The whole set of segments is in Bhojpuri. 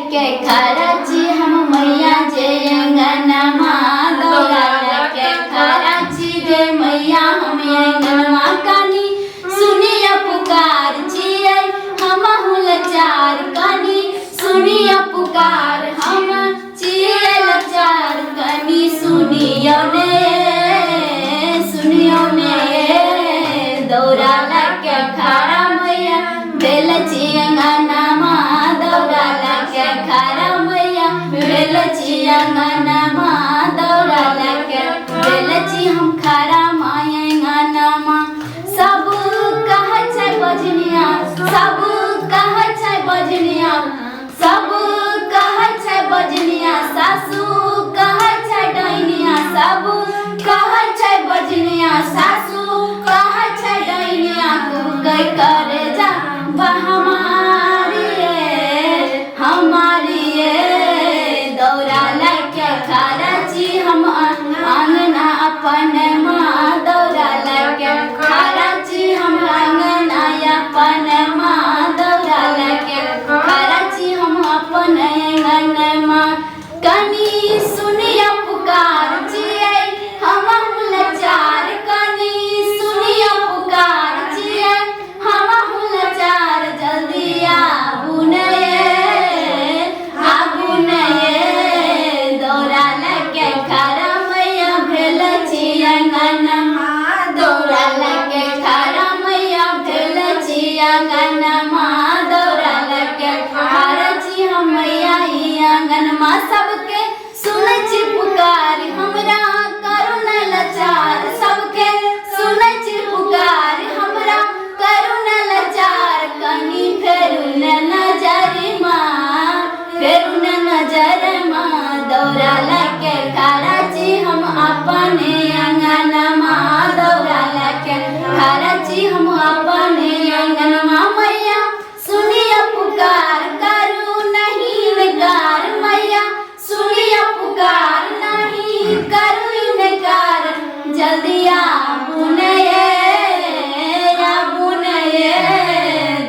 लेके खरची हम मैया जे अंगनमा दौरा लेके खरची जे मैया हम अंगनमा कानी सुनिया पुकार छियै हम लाचार कानी सुनिया पुकार हम छियै लाचार कानी सुनियो ने दौरा लेके खरा मैया बेल चियंगनमा दौरा लेके खरा मैया बेल चियंगनमा दौरा लेके बेल ची हम खरा मायंगनमा सब कहै छै बजनिया सब कहै छै बजनिया सब कहै छै बजनिया सासू कहै छै डैनिया सब कहै छै बजनिया सासू कहै छै डैनिया तू कै करे जा हमारी दौरा लेके खरची हम अंगना अपन माँ दौरा लेके खरची हम अंगना अपन माँ दौरा लेके खरची हम अपन अंगनमा कनी सुनिया पुकार छियै हम लाचार कनी सुनिया पुकार छियै हम लाचार जल्दी आबू ने दौरा लेके खरा मैया भेल चियंगनमा दौरा लेके खरा मैया भेल चियंगनमा दौरा लेके खरची हम मैया अंगनमा सबके सुनै छी पुकार हमरा करू न लाचार सबके सुनै छी पुकार हमरा करू न लाचार कनी फेरू न नजर माँ दौरा लेके खरची हम अपने अंगनमा दौरा लेके खरची हम अपने अंगनमा मैया सुनिया पुकार करू नहीं इनकार मैया सुनिया पुकार नहीं करू इनकार जल्दी आबू ने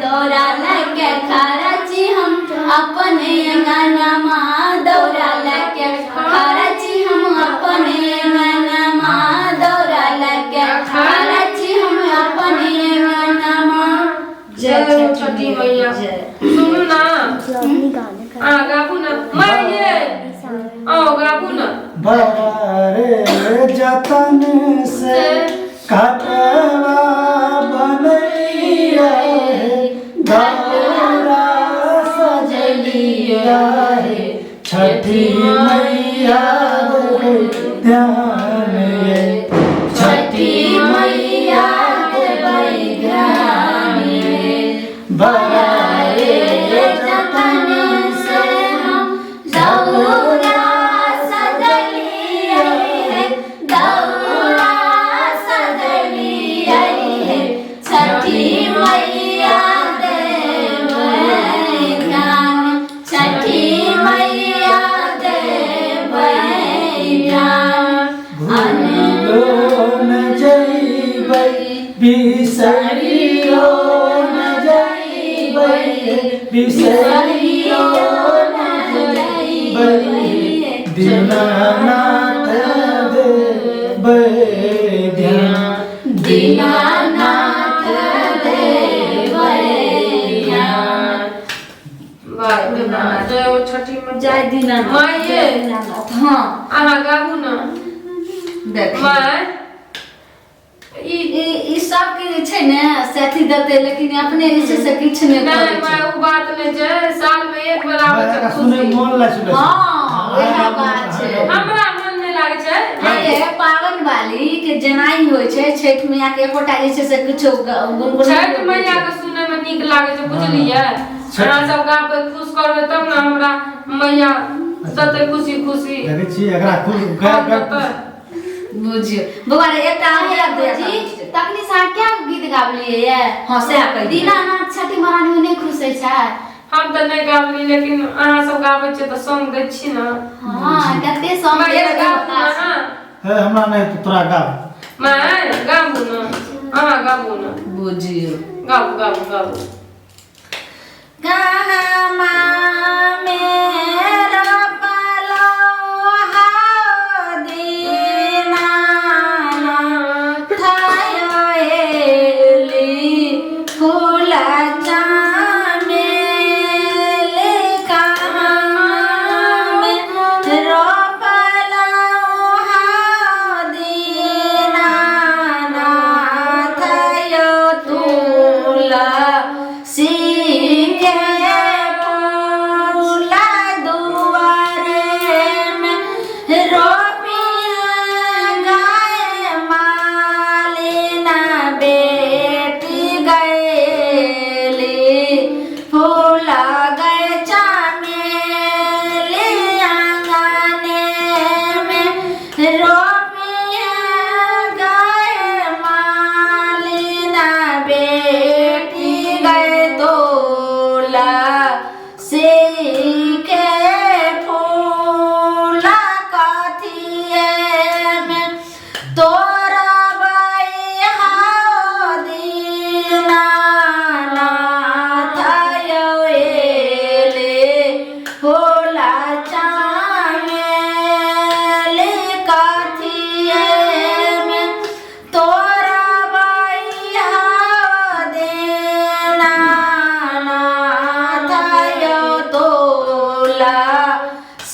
दौरा लेके खरची हम अपने अंगनमा दौरा लेके खरची हम अपने अंगनमा दौरा लेके खरची हम अपने अंगनमा जय छठी मैया सुनो ना गाबू ना मैया गाबू ना बड़े जतन से कटवा बनैया दौरा सजलिया छठी मैया ध्यान छठी मैया ध्यान बड़े जतन से हम दौरा सजलिए दौरा सजलिए छठी मैया ध्यान छठी मैया ध्यान न जइबै बिसरियो न जइबै बिसरियो न जइबै दीनानाथ देबै ध्यान दीनानाथ देबै ध्यान जय छठी मैया जय दीनानाथ मैया हाँ अहाँ गाबू ना मैं ई सब के जे छै ने से अथी देते लेकिन अपने जे छै से किछ नहीं नहीं करे मैं वो बात नहीं जे साल में एक बार आवे छै सुने मोन ला सुने हां वह बात छै हमरा मन नहीं लागे छै ये पावन वाली के जनाई होय छै छठ मैया के एकोटा जे छै से किछो गुनगुन छठ मैया के सुने में नीक लागे छै बुझलियै अहाँ सब गाबै खुश करबै तब ना हमरा मैया सते खुशी खुशी देखै छी एकरा खुद बुझियो बौआ रे एकटा हमरा बुझी तखनी सा क्या गीत गाबलिए ये हां से कह दीनानाथ छठी महारानी नहीं खुश है छै हम तो नहीं गाबली लेकिन अहाँ सब गाबै छै त संग दै छी ना हां कते सॉन्ग मैं गाबू ना है हमरा नहीं तो तोरा गाब मैं गाबू ना अहाँ गाबू ना बुझियो गाबू गाबू गाबू गामा में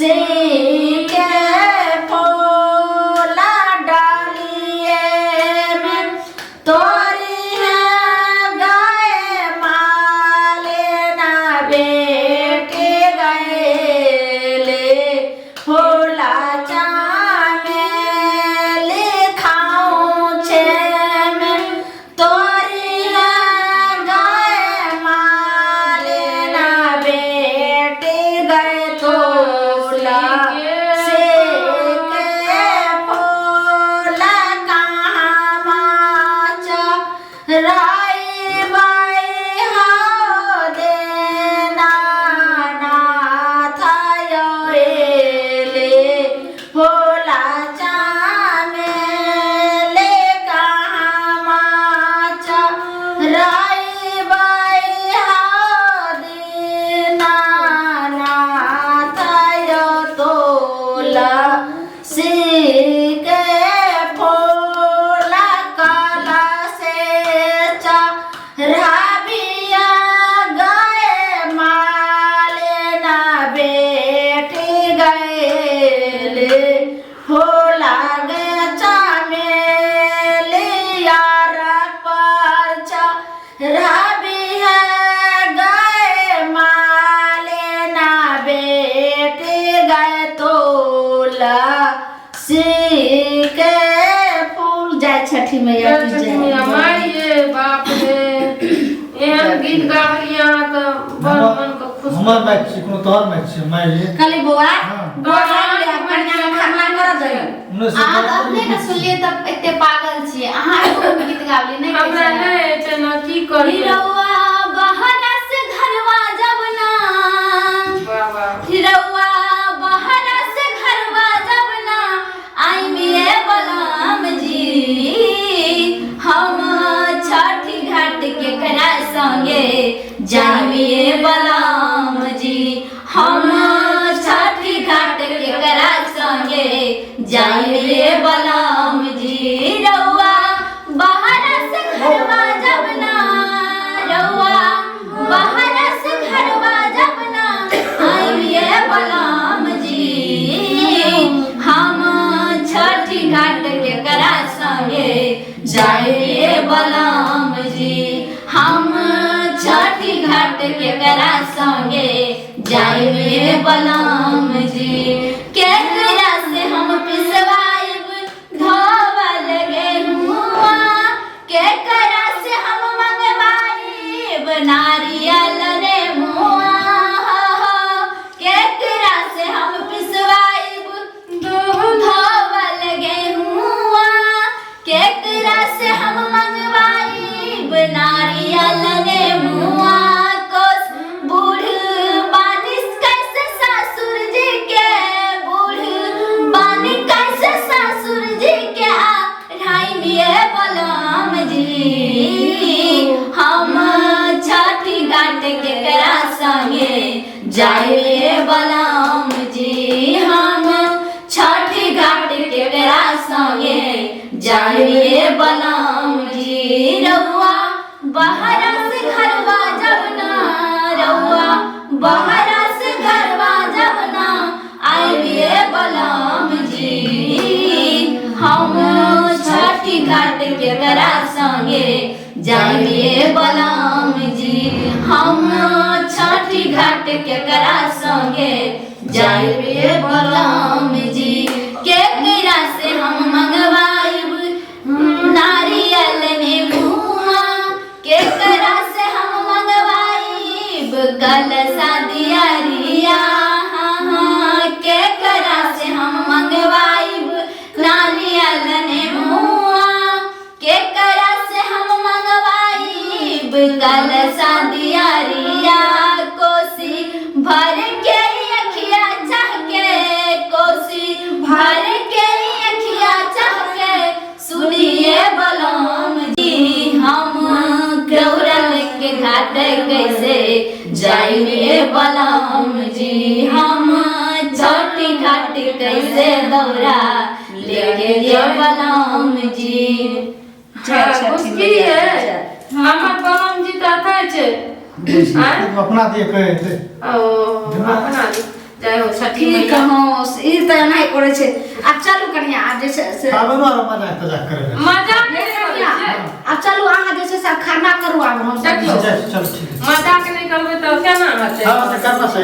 से के फूला डालिए में तोरी है गाय माले ना बेटे गए ले फूला चामे लिखाऊं छे में तोरी है गाय माले ना बेटे गए तोला से के फूला कहाँ माचा राई बाई हो देना ना था ले फूला चामे ले कहाँ माचा राई बाई हो देना ना था तोला से के फूला काला से चा राबिया गए माले ना बेटे गए ले फूला गए चामे लिया पर चा राबिया गए माले ना बेटे गए तोला से के फूल जाए छठी मैया की छठी जय। मैया मारिए बाप रे एहन गीत गावलिया तो बड़ मन को खुश हमर मैच छी कोनो तोहर मैच छी माय खाली बुआ हाँ। बुआ ले कन्या के खरना कर दे अहाँ तो अपने के सुनलिए तब एते पागल छिए अहाँ एगो गीत गावली नहीं हमरा नहीं छै ना की करी हिरौआ बहरा से घरवा जब ना बाबा हिरौआ बहरा से घरवा जब ना आई मिए बलम जी हम छठी घाट के करा संगे जाइए बलम जी हम छठी घाट के करा संगे जाइए बलम जी रउआ बहरा से घरवा जब ना रउआ बहरा से घरवा जब ना आइए बलम जी हम छठी घाट के करा संगे जाइए बलम जी हम छठी घाट के करा संगे जाइए बलम जी केकरा से हम पिसवाइब धोवल गेहुआ केकरा से हम मंगवाइब नारियल रे मुआ केकरा से हम पिसवाइब धोवल गेहुआ केकरा से हम मंगवाइब नारियल रे मुआ कोस बूढ़ बानिस कैसे सासुर जी के बूढ़ बानी कैसे सासुर जी के ढाई मिए बलम जी हम छठी घाट के करा संगे जाइए बलम जी हम छठी घाट के करा संगे जाइए बलम जी रउआ बहरा से घरवा जब ना रउआ बहरा से घरवा जब ना आइए बलम जी हम छठी घाट के करा संगे जाइए बलम जी हम छठी घाट के करा संगे जाइए बलम जी केकरा से हम मंगवाइब नारियल नेबुआ केकरा से हम मंगवाइब कलसा दियरिया केकरा से हम मंगवाइब नारियल नेबुआ केकरा से हम मंगवाइब कलसा दियरिया कोसी भर के अखिया चाह के कोसी भर के अखिया चाह के सुनिए बलम जी हम गौरल के घाट कैसे जाइए बलम जी हम छठी घाट कैसे दौरा लेके ये बलम जी उसकी है हमर बलम जी तो था छे अपना दिए कहे थे ओ अपना जय हो छठी ठीक मैया हो ई त नहीं करे छे अब चलू कनिया अब जे छै से पाबनो आर मजाक तजाक करे मजाक ये नहीं कनिया करै छै अब चलू अहाँ जे छै से खरना करू आब हम सब देखियौ चल ठीक है मजाक नहीं करबै तो केना हेतै हाँ तो करना चाहिए